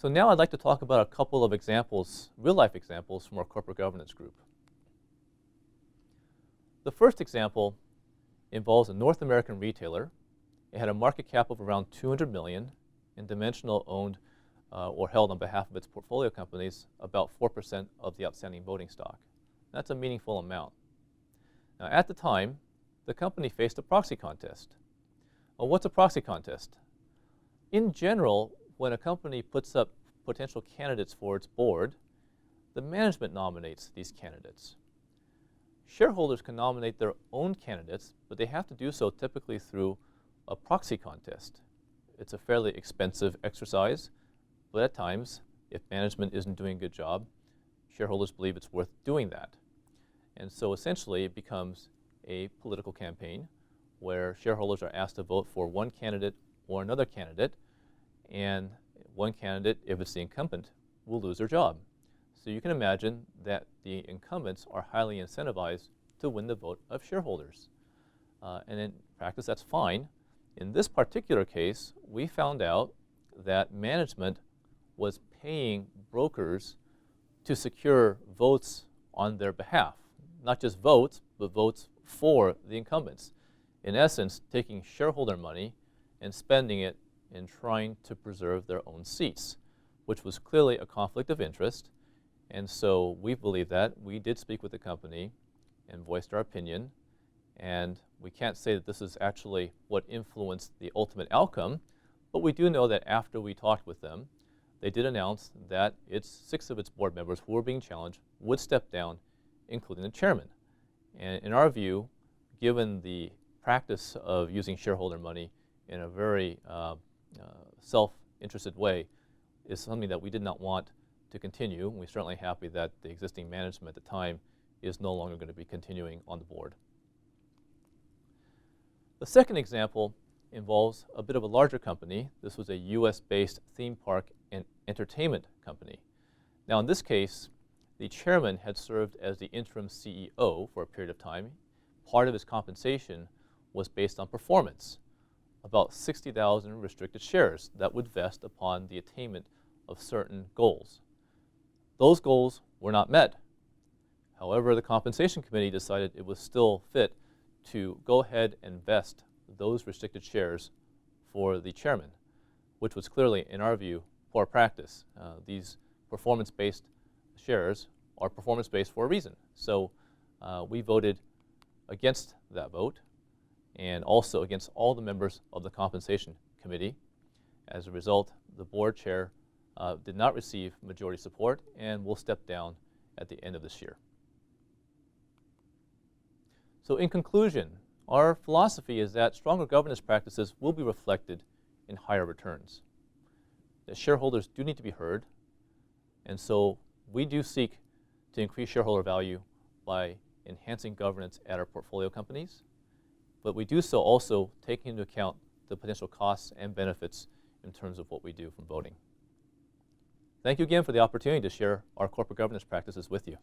So now I'd like to talk about a couple of examples, real-life examples from our corporate governance group. The first example involves a North American retailer. It had a market cap of around 200 million, and Dimensional owned or held on behalf of its portfolio companies about 4% of the outstanding voting stock. That's a meaningful amount. Now, at the time, the company faced a proxy contest. Well, what's a proxy contest? In general, when a company puts up potential candidates for its board, the management nominates these candidates. Shareholders can nominate their own candidates, but they have to do so typically through a proxy contest. It's a fairly expensive exercise, but at times, if management isn't doing a good job, shareholders believe it's worth doing that. And so essentially, it becomes a political campaign where shareholders are asked to vote for one candidate or another candidate, and one candidate, if it's the incumbent, will lose their job. So you can imagine that the incumbents are highly incentivized to win the vote of shareholders. And in practice, that's fine. In this particular case, we found out that management was paying brokers to secure votes on their behalf. Not just votes, but votes for the incumbents. In essence, taking shareholder money and spending it in trying to preserve their own seats, which was clearly a conflict of interest. And so we believe that. We did speak with the company and voiced our opinion. And we can't say that this is actually what influenced the ultimate outcome, but we do know that after we talked with them, they did announce that 6 of its board members who were being challenged would step down, including the chairman. And in our view, given the practice of using shareholder money in a very self-interested way, is something that we did not want to continue. We're certainly happy that the existing management at the time is no longer going to be continuing on the board. The second example involves a bit of a larger company. This was a US-based theme park and entertainment company. Now in this case, the chairman had served as the interim CEO for a period of time. Part of his compensation was based on performance, about 60,000 restricted shares that would vest upon the attainment of certain goals. Those goals were not met. However, the compensation committee decided it was still fit to go ahead and vest those restricted shares for the chairman, which was clearly, in our view, poor practice. These performance-based shares are performance-based for a reason. So we voted against that vote and also against all the members of the compensation committee. As a result, the board chair did not receive majority support and will step down at the end of this year. So in conclusion, our philosophy is that stronger governance practices will be reflected in higher returns. That shareholders do need to be heard, and so we do seek to increase shareholder value by enhancing governance at our portfolio companies, but we do so also taking into account the potential costs and benefits in terms of what we do from voting. Thank you again for the opportunity to share our corporate governance practices with you.